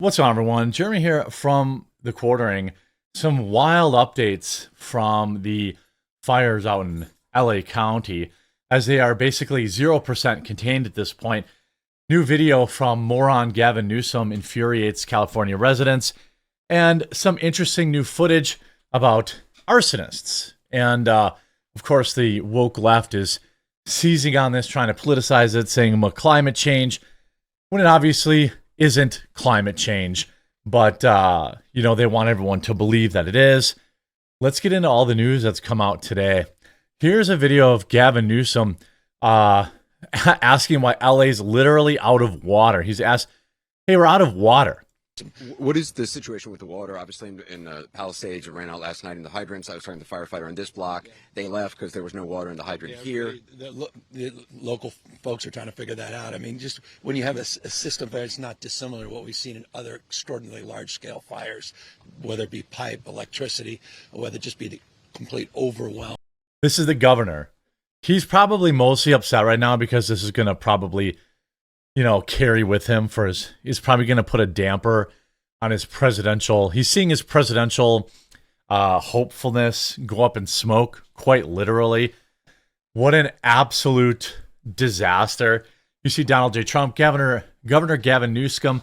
What's going on, everyone? Jeremy here from the Quartering. Some wild updates from the fires out in LA County, as they are basically 0% contained at this point. New video from moron Gavin Newsom infuriates California residents, and some interesting new footage about arsonists. And of course, the woke left is seizing on this, trying to politicize it, saying climate change, when it obviously isn't climate change, but they want everyone to believe that it is. Let's get into all the news that's come out today. Here's a video of Gavin Newsom asking why LA's literally out of water. He's asked, hey, we're out of water. What is the situation with the water? Obviously, in Palisades, it ran out last night in the hydrants. I was talking to the firefighter on this block. They left because there was no water in the hydrant here. The local folks are trying to figure that out. I mean, just when you have a system that's not dissimilar to what we've seen in other extraordinarily large-scale fires, whether it be pipe, electricity, or whether it just be the complete overwhelm. This is the governor. He's probably mostly upset right now because this is going to probably carry with him for his, he's probably going to put a damper on his presidential, he's seeing his presidential hopefulness go up in smoke, quite literally. What an absolute disaster. You see Donald J. Trump, Governor Gavin Newsom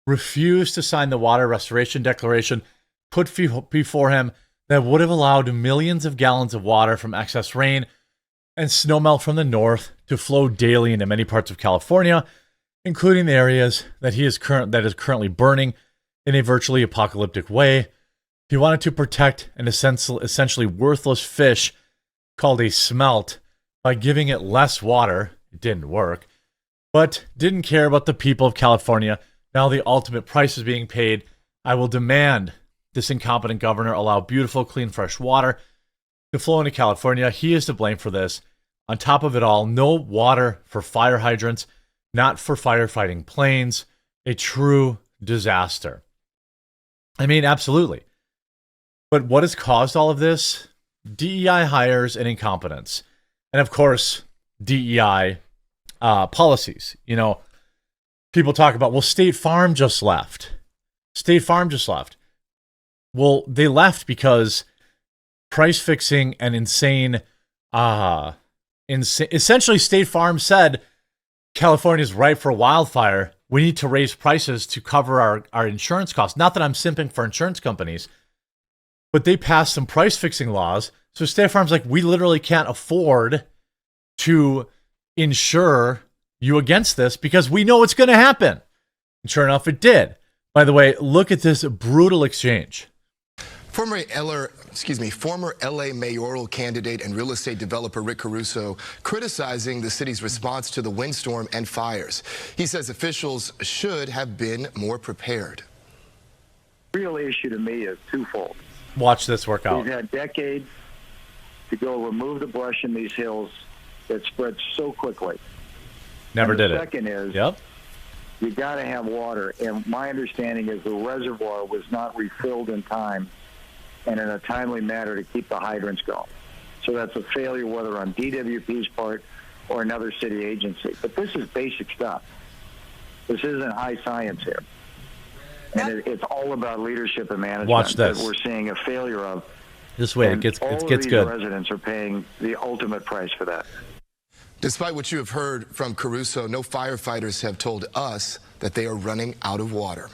refused to sign the water restoration declaration put before him that would have allowed millions of gallons of water from excess rain and snowmelt from the north to flow daily into many parts of California, including the areas that is currently burning in a virtually apocalyptic way. He wanted to protect an essentially worthless fish called a smelt by giving it less water. It didn't work, but didn't care about the people of California. Now the ultimate price is being paid. I will demand this incompetent governor allow beautiful, clean, fresh water to flow into California. He is to blame for this. On top of it all, no water for fire hydrants, not for firefighting planes. A true disaster. I mean, absolutely. But what has caused all of this? DEI hires and incompetence. And of course, DEI policies. People talk about, well, State Farm just left. State Farm just left. Well, they left because price fixing and essentially State Farm said, California's ripe for wildfire. We need to raise prices to cover our insurance costs. Not that I'm simping for insurance companies, but they passed some price fixing laws. So State Farm's like, we literally can't afford to insure you against this because we know it's going to happen. And sure enough, it did. By the way, look at this brutal exchange. Former LA mayoral candidate and real estate developer Rick Caruso criticizing the city's response to the windstorm and fires. He says officials should have been more prepared. The real issue to me is twofold. Watch this work out. We've had decades to go remove the brush in these hills that spread so quickly. Never did it. The second is, you got to have water. And my understanding is the reservoir was not refilled in time and in a timely manner to keep the hydrants going. So that's a failure, whether on DWP's part or another city agency. But this is basic stuff. This isn't high science here. And it's all about leadership and management. Watch this. That we're seeing a failure of. This way, it gets good. Residents are paying the ultimate price for that. Despite what you have heard from Caruso, no firefighters have told us that they are running out of water.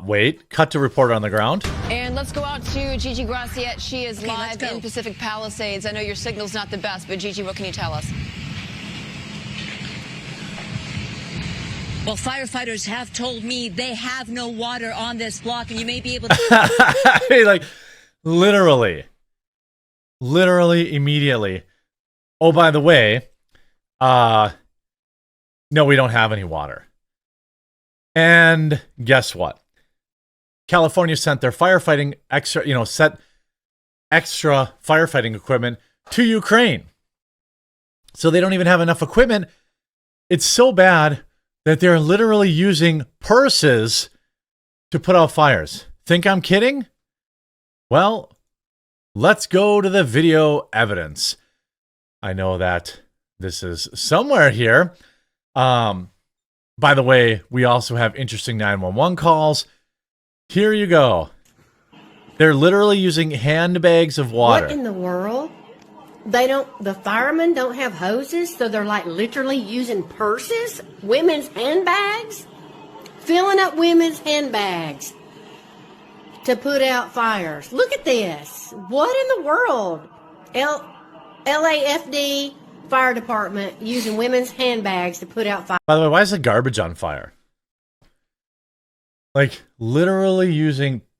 Wait. Cut to reporter on the ground. And let's go out to Gigi Graciette. She is live in Pacific Palisades. I know your signal's not the best, but Gigi, what can you tell us? Well, firefighters have told me they have no water on this block, and you may be able to... Like, literally, immediately. Oh, by the way, no, we don't have any water. And guess what? California sent their firefighting extra firefighting equipment to Ukraine. So they don't even have enough equipment. It's so bad that they're literally using PURSES to put out fires. Think I'm kidding? Well, let's go to the video evidence. I know that this is somewhere here. By the way, we also have interesting 911 calls. Here you go. They're literally using handbags of water. What in the world? The firemen don't have hoses, so they're like literally using purses? Women's handbags? Filling up women's handbags to put out fires. Look at this. What in the world? LAFD fire department using women's handbags to put out fires. By the way, why is the garbage on fire? Like, literally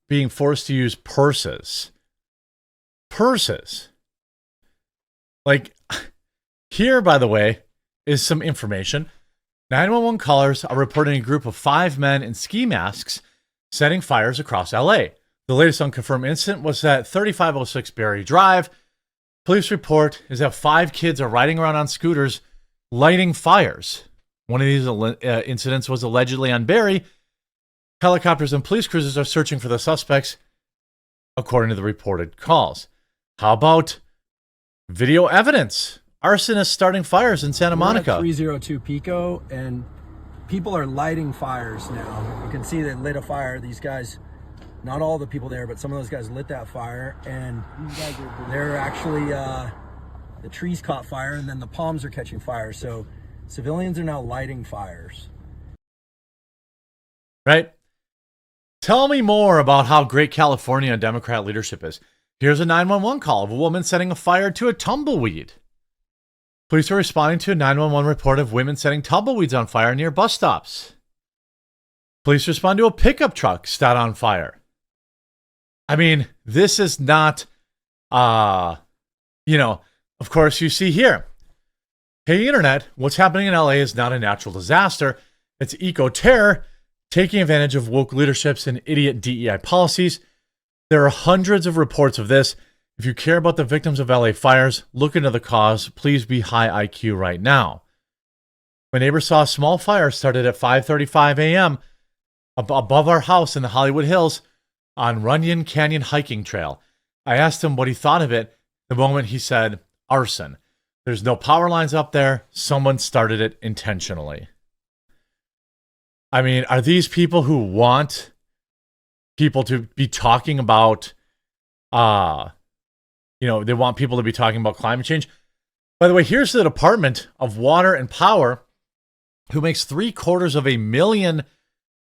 being forced to use purses. Purses. Like, here, by the way, is some information. 911 callers are reporting a group of 5 men in ski masks setting fires across LA. The latest unconfirmed incident was at 3506 Berry Drive. Police report is that 5 kids are riding around on scooters lighting fires. One of these incidents was allegedly on Berry. Helicopters and police cruisers are searching for the suspects, according to the reported calls. How about video evidence? Arsonists starting fires in Santa Monica. We're at 302 Pico, and people are lighting fires now. You can see they lit a fire. These guys, not all the people there, but some of those guys lit that fire, and they're actually, the trees caught fire, and then the palms are catching fire. So civilians are now lighting fires. Right? Tell me more about how great California Democrat leadership is. Here's a 911 call of a woman setting a fire to a tumbleweed. Police are responding to a 911 report of women setting tumbleweeds on fire near bus stops. Police respond to a pickup truck set on fire. I mean, this is not, of course you see here. Hey, Internet, what's happening in LA is not a natural disaster. It's eco-terror, taking advantage of woke leaderships and idiot DEI policies. There are hundreds of reports of this. If you care about the victims of LA fires, look into the cause. Please be high IQ right now. My neighbor saw a small fire started at 5:35 a.m. above our house in the Hollywood Hills on Runyon Canyon hiking trail. I asked him what he thought of it. The moment he said, arson. There's no power lines up there. Someone started it intentionally. I mean, are these people who want people to be talking about, they want people to be talking about climate change? By the way, here's the Department of Water and Power, who makes $750,000,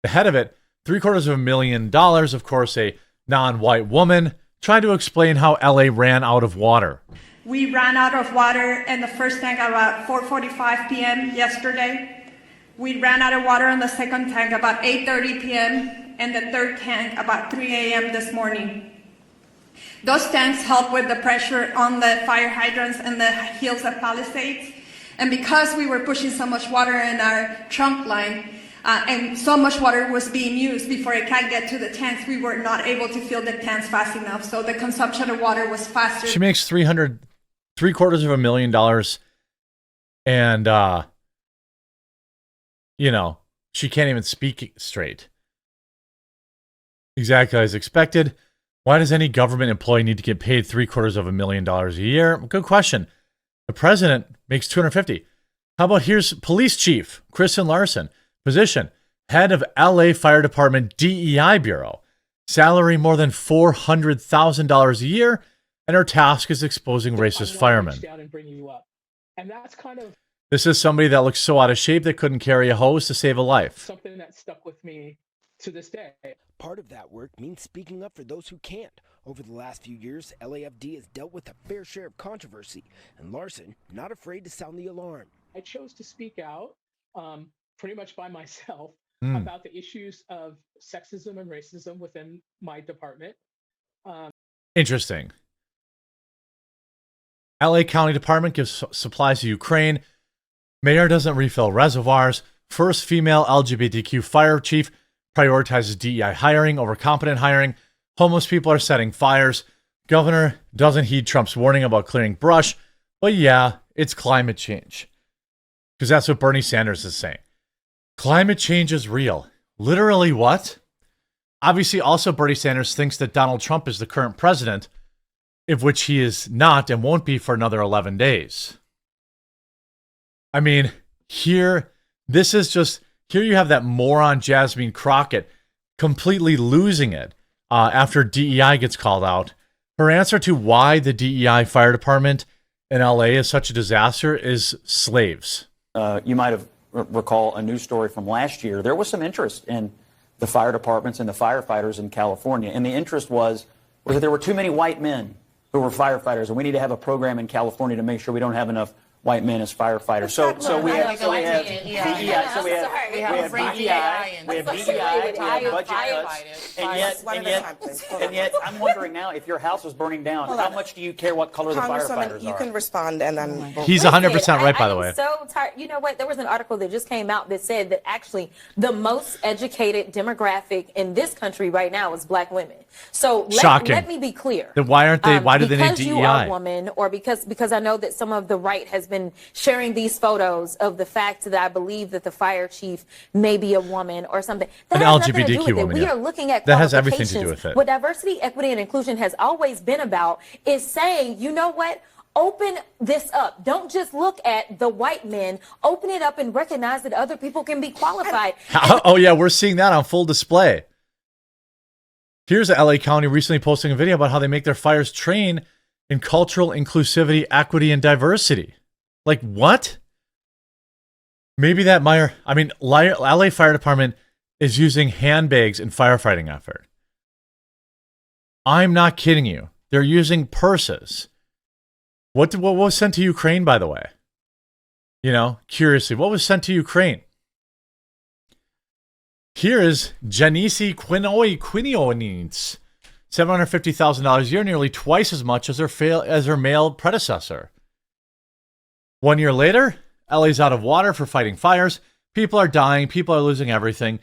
the head of it, $750,000, of course, a non-white woman, trying to explain how LA ran out of water. We ran out of water in the first tank about 4:45 p.m. yesterday. We ran out of water in the second tank about 8:30 p.m. and the third tank about 3 a.m. this morning. Those tanks help with the pressure on the fire hydrants and the hills of Palisades. And because we were pushing so much water in our trunk line, and so much water was being used before it can get to the tanks, we were not able to fill the tanks fast enough. So the consumption of water was faster. She makes $750,000, and she can't even speak straight. Exactly as expected. Why does any government employee need to get paid $750,000 a year? Good question. The president makes $250,000. How about here's police chief Kristen Larson, position head of LA Fire Department DEI Bureau, salary more than $400,000 a year, and her task is exposing racist firemen. And that's kind of this is somebody that looks so out of shape they couldn't carry a hose to save a life. Something that stuck with me to this day. Part of that work means speaking up for those who can't. Over the last few years, LAFD has dealt with a fair share of controversy, and Larson not afraid to sound the alarm. I chose to speak out pretty much by myself about the issues of sexism and racism within my department. Interesting. LA County Department gives supplies to Ukraine. Mayor doesn't refill reservoirs. First female LGBTQ fire chief prioritizes DEI hiring over competent hiring. Homeless people are setting fires. Governor doesn't heed Trump's warning about clearing brush. But yeah, it's climate change. Because that's what Bernie Sanders is saying. Climate change is real. Literally what? Obviously, also Bernie Sanders thinks that Donald Trump is the current president, of which he is not and won't be for another 11 days. I mean, here, this is just, Here you have that moron Jasmine Crockett completely losing it after DEI gets called out. Her answer to why the DEI fire department in LA is such a disaster is slaves. You might have recall a news story from last year. There was some interest in the fire departments and the firefighters in California. And the interest was that there were too many white men who were firefighters, and we need to have a program in California to make sure we don't have enough white men as firefighters. So we have DEI, we have budget cuts, and yet I'm wondering now, if your house was burning down, how much do you care what color the firefighters are? You can respond, and then he's 100% right, by the way. So tired. You know what? There was an article that just came out that said that actually the most educated demographic in this country right now is black women. So let me be clear. Then why aren't they? Why do they need DEI? Because you are a woman, or because I know that some of the right has been sharing these photos of the fact that I believe that the fire chief may be a woman or something. That An has nothing to do LGBTQ with woman. it. We Yeah. are looking at that has everything to do with it. What diversity, equity, and inclusion has always been about is saying, you know what? Open this up. Don't just look at the white men. Open it up and recognize that other people can be qualified. Oh yeah, we're seeing that on full display. Here's LA County recently posting a video about how they make their fires train in cultural inclusivity, equity, and diversity. Like what? Maybe that LA Fire Department is using handbags in firefighting effort. I'm not kidding you. They're using purses. What was sent to Ukraine, by the way? You know, curiously, what was sent to Ukraine? Here is Janice Quinones, $750,000 a year, nearly twice as much as her male predecessor. 1 year later, LA's out of water for fighting fires. People are dying. People are losing everything.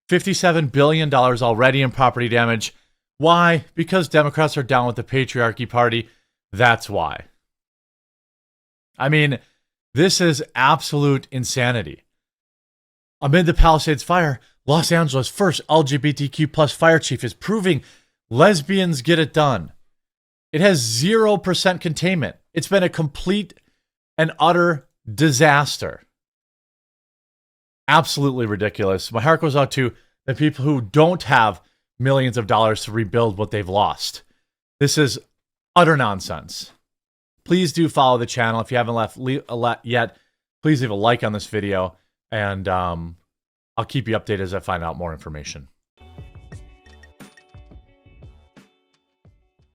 $57 billion already in property damage. Why? Because Democrats are down with the patriarchy party. That's why. I mean, this is absolute insanity. Amid the Palisades fire, Los Angeles' first LGBTQ plus fire chief is proving lesbians get it done. It has 0% containment. It's been a complete and utter disaster. Absolutely ridiculous. My heart goes out to the people who don't have millions of dollars to rebuild what they've lost. This is utter nonsense. Please do follow the channel. If you haven't left yet, please leave a like on this video, and I'll keep you updated as I find out more information.